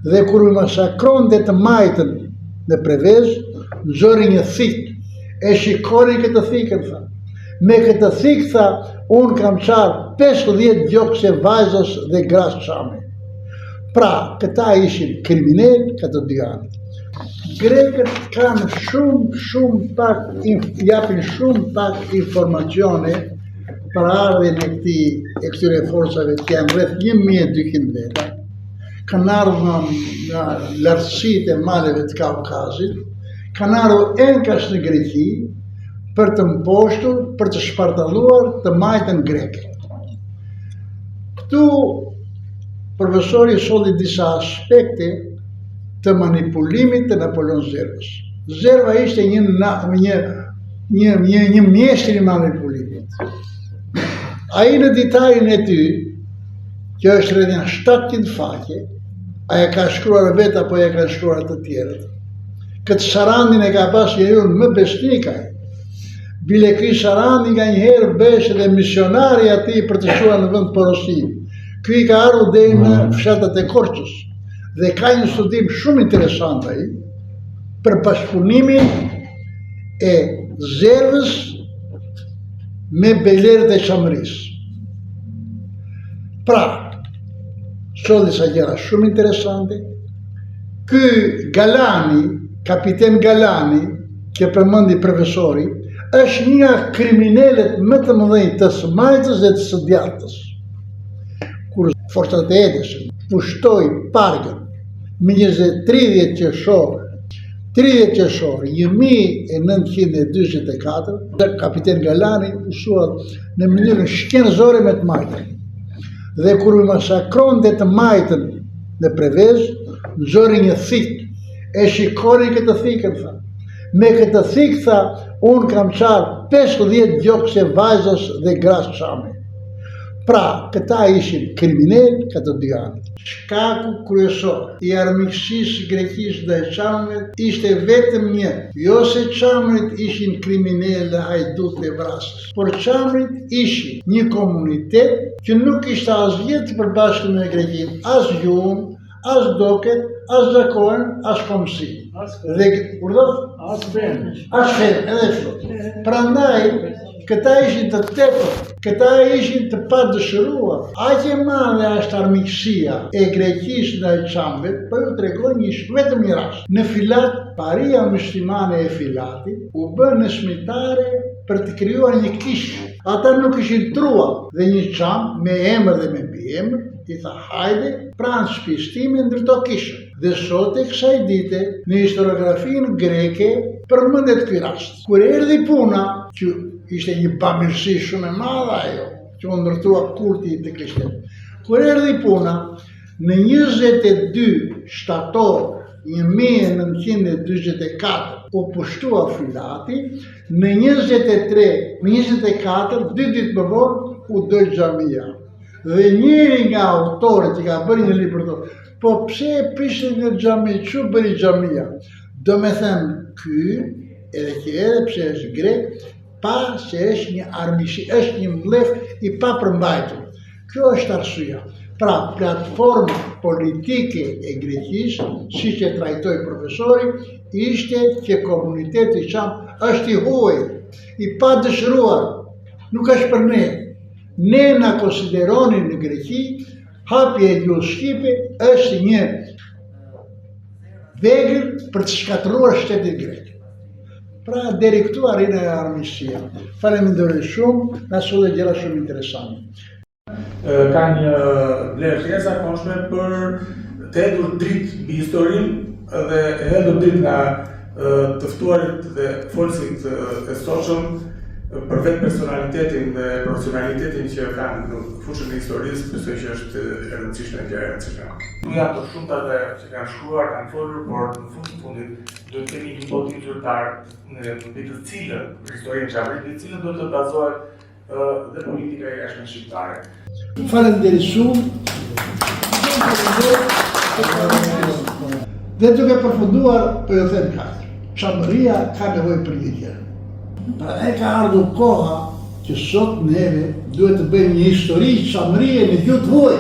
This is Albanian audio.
Dhe kur u masakronte të majtën në Prevez, nxori një thikë, e shikoni këtë thikën, tha. Me këtë thikë, tha, unë kam qarë 50 gjokse vajzës dhe gras qame. Pra, këta ishin kriminal këtë 2 anë. Grekët kanë shumë pak, japin shumë pak informacione për ardhjen e këtyre forcave që janë rreth 1200 veta. Kanë ardhur nga lartësitë e maleve të Kaukazit, kanë ardhur enkas në Greqi për të mposhtur, për të shpartalluar të majtën greke. Këtu profesori solli disa aspekte të manipulimit të Napoleon Zervës. Zerva ishte një mjeshtër i manipulimit. Ai në detajin e ty, që është rreth 700 faqe, a e ka shkruar vetë apo e ka shkruar të tjerët. Këtë Sarandin e ka pas njeriu më besnikaj. Bile ky Sarandi nga njëherë besh edhe misionari ati për të shuar në vend porosi. Ky i ka ardhur deri në fshatat e Korçës dhe ka një studim shumë interesant ai për bashkëpunimin e Zervës me belerët e Çamërisë. Pra, solli disa gjëra shumë interesante. Ky Galani, kapiten Galani, që përmendi profesori, është një kriminalet më të mëdhenj të së majtës dhe të së djathtës. Kur forcat e Edeshit pushtoi Pargën me 30 qershor 1924, kapiten Galani ushuat në mënyrën shkenzore me të majtën. Dhe kur u masakronte të majtën në Prevez, nxori një thikë, e shikoni këtë thikën, tha. Me këtë thikë, tha, unë kam qarë 50 gjokse vajzës dhe gras qame. Pra, këta ishin kriminal këtë 2 anë. Shkaku kryesor i armiqësisë Greqisë ndaj Çamëve ishte vetëm një. Jo se Çamërit ishin kriminal dhe hajdut e vrasës, por Çamërit ishin një komunitet që nuk ishte asgjë të përbashkët me Greqinë, as gjuhën, as doket, as zakohen, as komësi. Dhe as fen. As fen, edhe flot. Prandaj, këta ishin të tepër, këta ishin të padëshëruar. Aq e madhe është armiqësia e Greqisë ndaj Çamëve, po ju tregoj vetëm një rast. Në Filat, paria muslimane e Filatit u bë në smitare për të krijuar një kishë. Ata nuk ishin trua dhe një Çam me emër dhe me mbiemër, i tha hajde, pranë shtëpisë time ndërto kishën. Dhe sot e kësaj dite në historiografinë greke përmendet ky rast. Kur erdhi puna, që ishte një pamirësi shumë e madhe ajo, që u ndërtua kulti të krishterët. Kur erdhi puna, në 22 shtator 1924 u pushtua Filati, në 24 2 ditë më vonë u doj xhamia. Dhe njëri nga autorët që ka bërë një libër thotë, po pse e prishin në xhami, çu bëri xhamia? Do me thënë ky, edhe pse është grek, pa se është një armiqësi, është një mblef i papërmbajtur. Kjo është arsyeja. Pra, platforma politike e Greqisë, siç e trajtoi profesori, ishte që komuniteti Çam është i huaj, i padëshëruar, nuk është për ne. Ne na konsideronin në Greqi, hapja e gjuhës shqipe është një vegël për të shkatëruar shtetin grek. Pra, deri këtu arrin armiqësia. Faleminderoj shumë, na solli gjëra shumë interesante. Ka një vlerë të jashtëzakonshme për të hedhur dritë mbi historinë dhe hedhur dritë nga të ftuarit dhe folësit e sotshëm për vetë personalitetin dhe profesionalitetin që kanë në fushën e historisë, besoj që është e rëndësishme gjë e rëndësishme. Nuk janë të shumta që kanë shkruar, kanë folur, por në fund të fundit do të kemi një botë zyrtar në të cilën historinë Çamërit, në cilën do të bazohet dhe politika e jashtme shqiptare. Faleminderit shumë. Dhe duke përfunduar, po ju them kaq. Çamëria ka nevojë për një gjë. Pra e ka ardhur koha që sot neve duhet të bëjmë një histori çamërie në gjuhë të huaj.